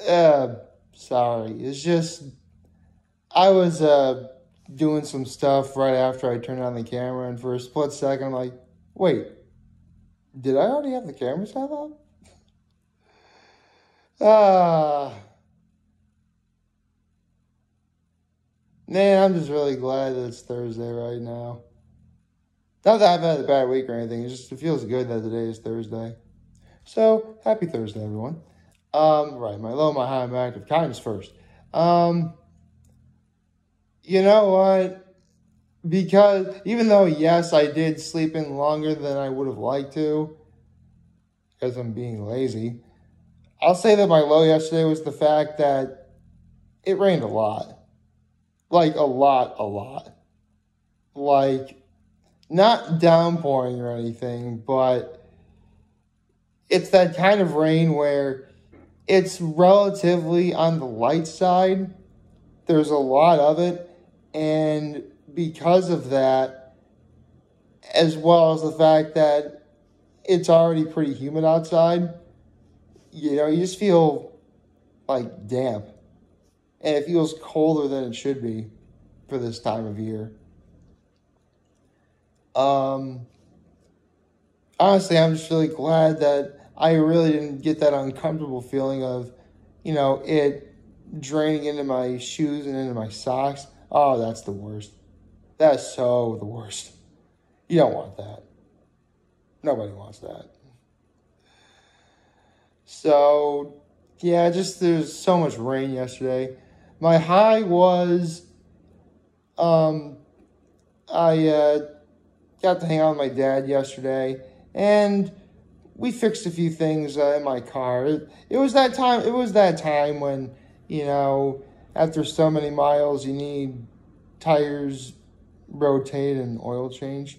Sorry. It's just, I was doing some stuff right after I turned on the camera, and for a split second, I'm like, wait, did I already have the camera set up? Man, I'm just really glad that it's Thursday right now. Not that I've had a bad week or anything. It feels good that today is Thursday. So, happy Thursday, everyone. Right, my low, my high, my active. Kindness first. You know what? Because even though, yes, I did sleep in longer than I would have liked to, because I'm being lazy, I'll say that my low yesterday was the fact that it rained a lot. Like, a lot. Like, not downpouring or anything, but it's that kind of rain where it's relatively on the light side. There's a lot of it, and because of that, as well as the fact that it's already pretty humid outside, you know, you just feel like damp. And it feels colder than it should be for this time of year. Honestly, I'm just really glad that I really didn't get that uncomfortable feeling of, you know, it draining into my shoes and into my socks. Oh, that's the worst. That's so the worst. You don't want that. Nobody wants that. So, yeah, just there's so much rain yesterday. My high was, I got to hang out with my dad yesterday, and we fixed a few things in my car. It was that time when, you know, after so many miles, you need tires rotated and oil changed.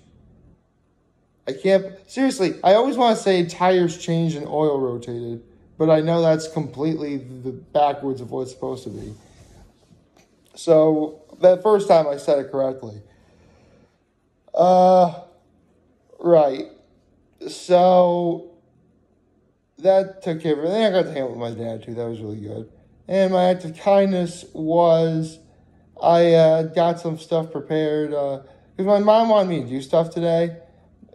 Seriously, I always want to say tires changed and oil rotated, but I know that's completely the backwards of what it's supposed to be. So, that first time I said it correctly. Right. So, that took care of everything. I got to hang out with my dad, too. That was really good. And my act of kindness was I got some stuff prepared. Because my mom wanted me to do stuff today.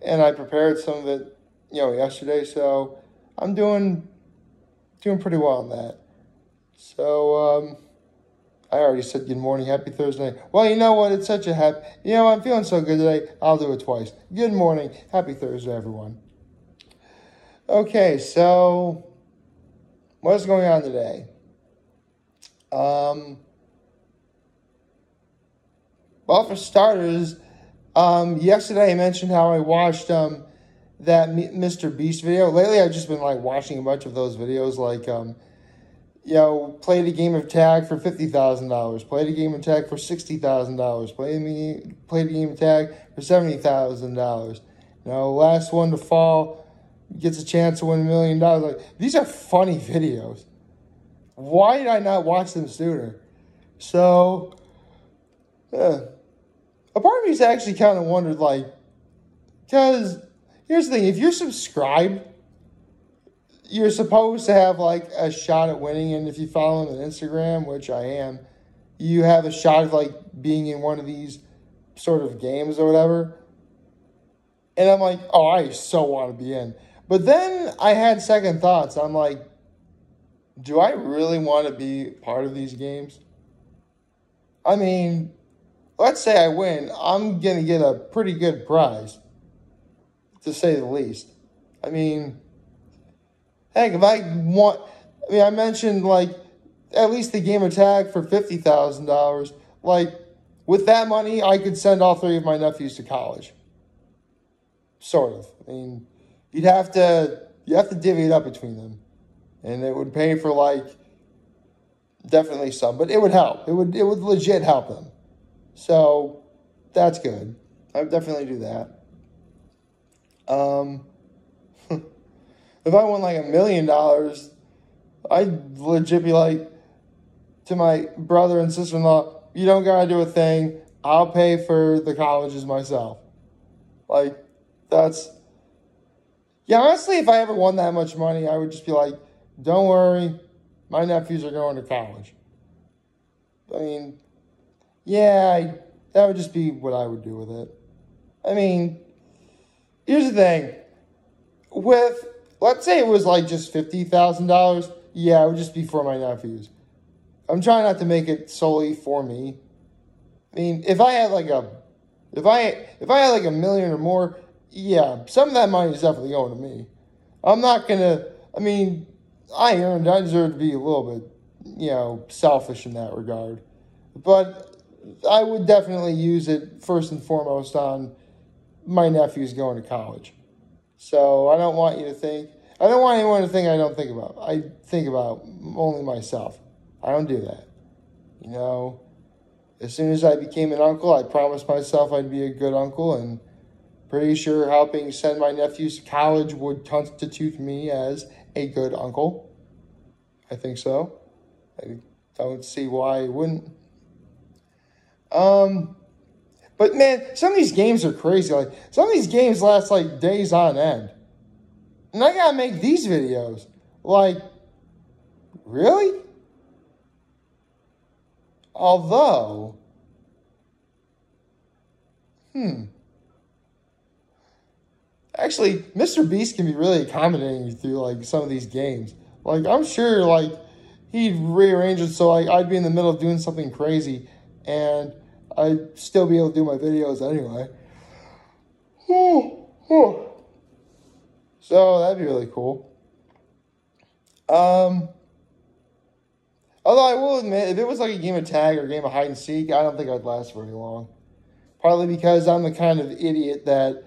And I prepared some of it, you know, yesterday. So, I'm doing pretty well on that. So, I already said good morning, happy Thursday. Well, you know what? It's such a happy... You know, I'm feeling so good today, I'll do it twice. Good morning, happy Thursday, everyone. Okay, so... what's going on today? Well, for starters, yesterday I mentioned how I watched that Mr. Beast video. Lately, I've just been, like, watching a bunch of those videos, like... you know, played a game of tag for $50,000. Played a game of tag for $60,000. Played a game of tag for $70,000. You know, last one to fall gets a chance to win $1 million. Like, these are funny videos. Why did I not watch them sooner? So, a part of me's actually kind of wondered, like, because here's the thing: if you're subscribed, you're supposed to have, like, a shot at winning, and if you follow him on Instagram, which I am, you have a shot of, like, being in one of these sort of games or whatever. And I'm like, oh, I so want to be in. But then I had second thoughts. I'm like, do I really want to be part of these games? I mean, let's say I win, I'm going to get a pretty good prize, to say the least. I mean... heck, I mentioned, like, at least the game of tag for $50,000. Like, with that money, I could send all three of my nephews to college. Sort of. I mean, you have to divvy it up between them. And it would pay for, like, definitely some. But it would help. It would legit help them. So, that's good. I would definitely do that. If I won like $1 million, I'd legit be like to my brother and sister-in-law, you don't gotta do a thing. I'll pay for the colleges myself. Like, that's... yeah, honestly, if I ever won that much money, I would just be like, don't worry. my nephews are going to college. I mean, yeah, that would just be what I would do with it. I mean, here's the thing. Let's say it was like just $50,000. Yeah, it would just be for my nephews. I'm trying not to make it solely for me. I mean, if I had like a million or more, yeah, some of that money is definitely going to me. I'm not gonna. I mean, I deserve to be a little bit, selfish in that regard. But I would definitely use it first and foremost on my nephews going to college. So I don't want anyone to think I don't think about. I think about only myself. I don't do that. As soon as I became an uncle, I promised myself I'd be a good uncle, and pretty sure helping send my nephews to college would constitute me as a good uncle. I think so. I don't see why I wouldn't. But man, some of these games are crazy. Like, some of these games last like days on end. And I gotta make these videos. Like, really? Although, actually, Mr. Beast can be really accommodating through like some of these games. Like, I'm sure like he'd rearrange it so like I'd be in the middle of doing something crazy and I'd still be able to do my videos anyway. So that'd be really cool. Although I will admit, if it was like a game of tag or a game of hide and seek, I don't think I'd last very long. Partly because I'm the kind of idiot that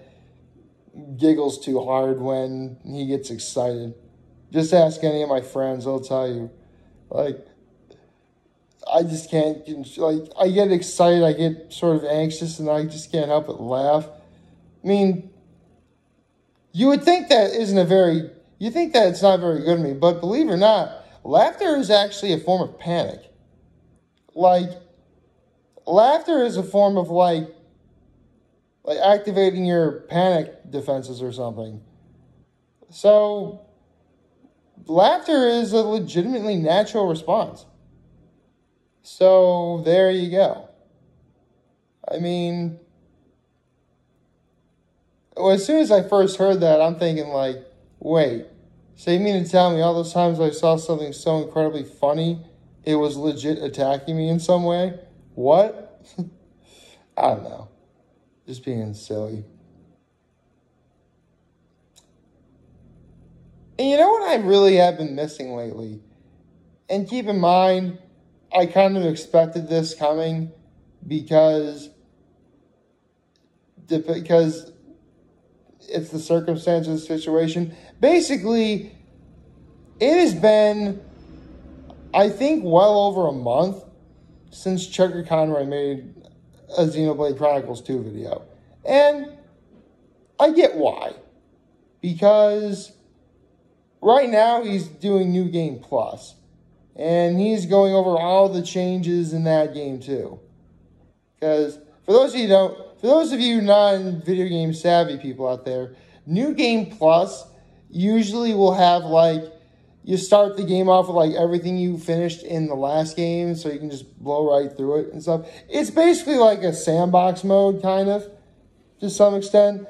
giggles too hard when he gets excited. Just ask any of my friends, they'll tell you. Like, I just can't, like, I get excited, I get sort of anxious, and I just can't help but laugh. I mean, you would think that it's not very good of me, but believe it or not, laughter is actually a form of panic. Like, laughter is a form of, like activating your panic defenses or something. So, laughter is a legitimately natural response. So, there you go. I mean, as soon as I first heard that, I'm thinking like, wait, so you mean to tell me all those times I saw something so incredibly funny, it was legit attacking me in some way? What? I don't know. Just being silly. And you know what I really have been missing lately? And keep in mind, I kind of expected this coming because it's the circumstances of the situation. Basically, it has been, I think, well over a month since Chuggaaconroy made a Xenoblade Chronicles 2 video. And I get why. Because right now he's doing New Game Plus. And he's going over all the changes in that game too. Because for those of you non-video game savvy people out there, New Game Plus usually will have like, you start the game off with like everything you finished in the last game, so you can just blow right through it and stuff. It's basically like a sandbox mode, kind of, to some extent.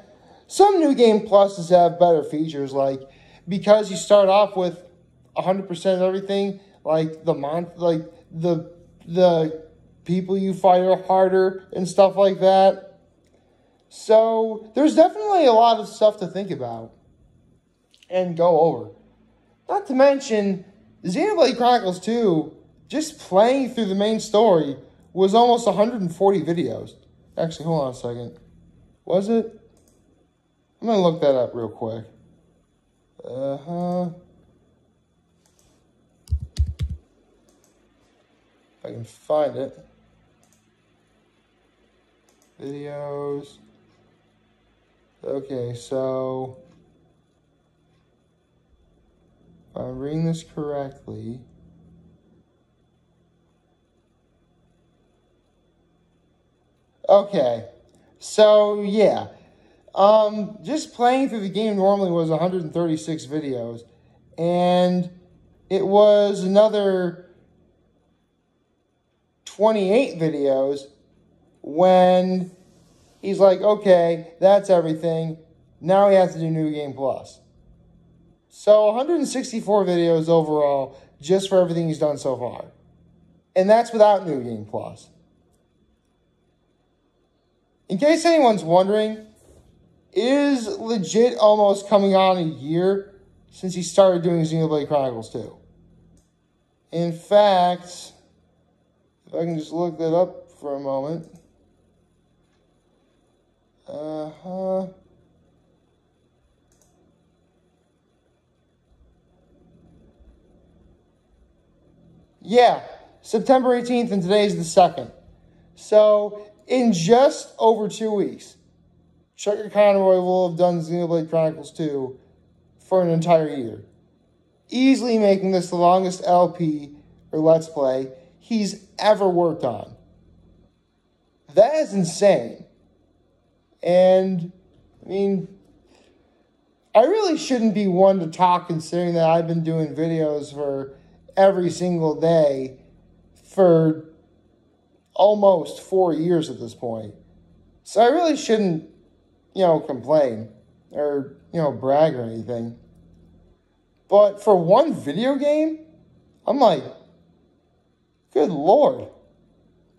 Some New Game Pluses have better features, like, because you start off with 100% of everything, like the people you fight are harder and stuff like that. So there's definitely a lot of stuff to think about and go over. Not to mention, Xenoblade Chronicles 2, just playing through the main story, was almost 140 videos. Actually, hold on a second. Was it? I'm going to look that up real quick. If I can find it. Videos. Okay, so if I'm reading this correctly, okay, so yeah, just playing through the game normally was 136 videos, and it was another 28 videos when he's like, okay, that's everything. Now he has to do New Game Plus. So 164 videos overall just for everything he's done so far. And that's without New Game Plus. In case anyone's wondering, it is legit almost coming on a year since he started doing Xenoblade Chronicles 2. In fact, if I can just look that up for a moment. Yeah, September 18th, and today's the 2nd. So, in just over 2 weeks, Chuggaaconroy will have done Xenoblade Chronicles 2 for an entire year. Easily making this the longest LP, or Let's Play, he's ever worked on. That is insane. And, I mean, I really shouldn't be one to talk considering that I've been doing videos for every single day for almost 4 years at this point. So I really shouldn't, complain or, brag or anything. But for one video game, I'm like, good Lord.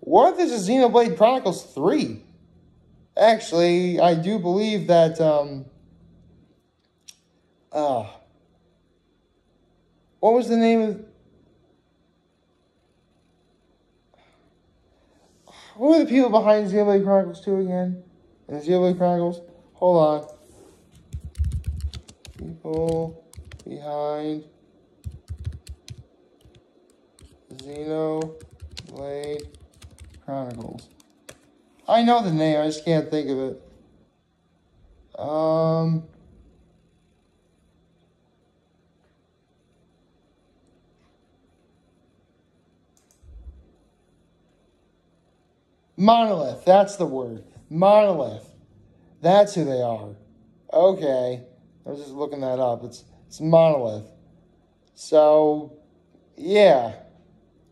What if this is Xenoblade Chronicles 3? Actually, I do believe that, what was the name of... Who are the people behind Xenoblade Chronicles 2 again? And Xenoblade Chronicles? Hold on. People behind Xenoblade Chronicles. I know the name, I just can't think of it. Monolith, that's the word. Monolith. That's who they are. Okay. I was just looking that up. It's Monolith. So, yeah.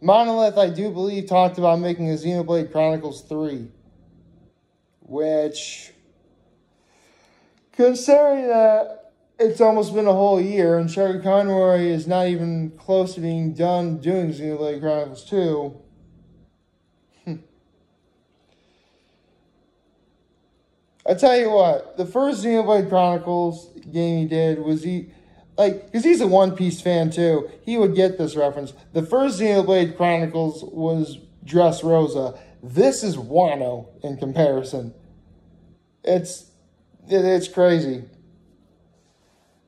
Monolith, I do believe, talked about making a Xenoblade Chronicles 3. Which, considering that it's almost been a whole year and Chuggaaconroy is not even close to being done doing Xenoblade Chronicles 2, I tell you what, the first Xenoblade Chronicles game he did was because he's a One Piece fan too, he would get this reference. The first Xenoblade Chronicles was Dressrosa. This is Wano in comparison. It's crazy.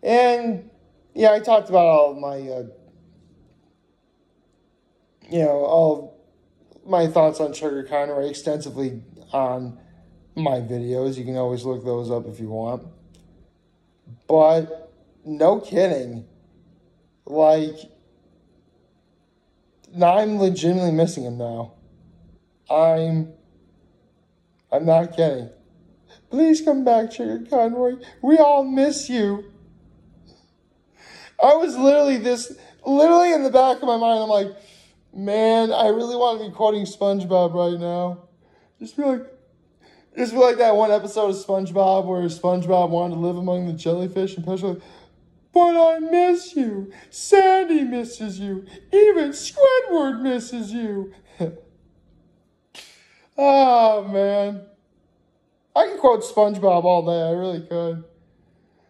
And, yeah, I talked about all of my, all my thoughts on Chuggaaconroy extensively on my videos. You can always look those up if you want. But, no kidding. Like, I'm legitimately missing him now. I'm not kidding. Please come back, Chuggaaconroy. We all miss you. I was literally in the back of my mind, I'm like, man, I really want to be quoting Spongebob right now. Just be like that one episode of Spongebob where Spongebob wanted to live among the jellyfish and Push like, but I miss you. Sandy misses you. Even Squidward misses you. Oh, man. I can quote Spongebob all day. I really could.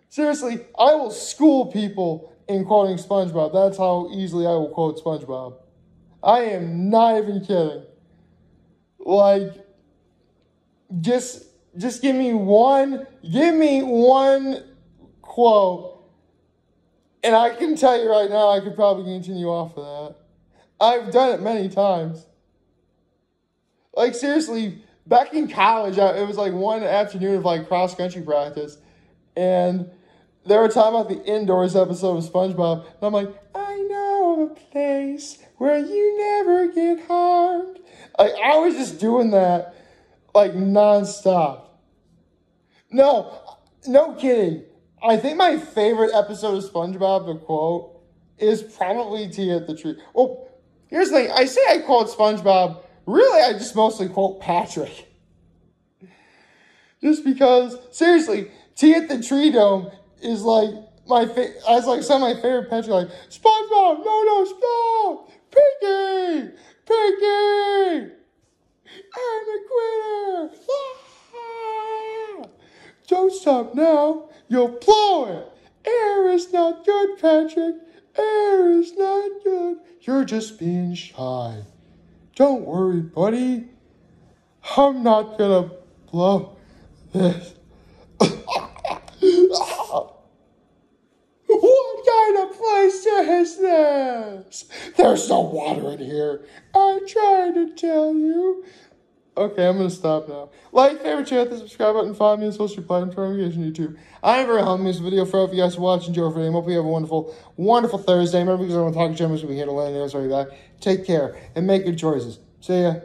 Seriously, I will school people in quoting Spongebob. That's how easily I will quote Spongebob. I am not even kidding. Like, just give me one quote, and I can tell you right now, I could probably continue off of that. I've done it many times. Like, seriously, back in college, it was like one afternoon of like cross-country practice, and they were talking about the Indoors episode of Spongebob, and I'm like, I know of a place where you never get harmed. Like, I was just doing that, like, non-stop. No kidding. I think my favorite episode of Spongebob to quote is probably tea at the tree. Oh, here's the thing. I say I quote SpongeBob. Really, I just mostly quote Patrick. Just because, seriously, tea at the tree dome is like as like some of my favorite Patrick, like, SpongeBob, no, stop! Pinky! Pinky! I'm a quitter! Ah! Don't stop now. You'll blow it. Air is not good, Patrick. Air is not good. You're just being shy. Don't worry, buddy. I'm not gonna blow this. What kind of place is this? There's no water in here. I tried to tell you. Okay, I'm going to stop now. Like, favorite, share, hit the subscribe button, follow me on social platforms, YouTube. I'm very humble. This video for if you guys watch, enjoy for hope you have a wonderful, wonderful Thursday. Remember, because I want to talk to you, I'm going to be here to land. I'll be back. Take care and make good choices. See ya.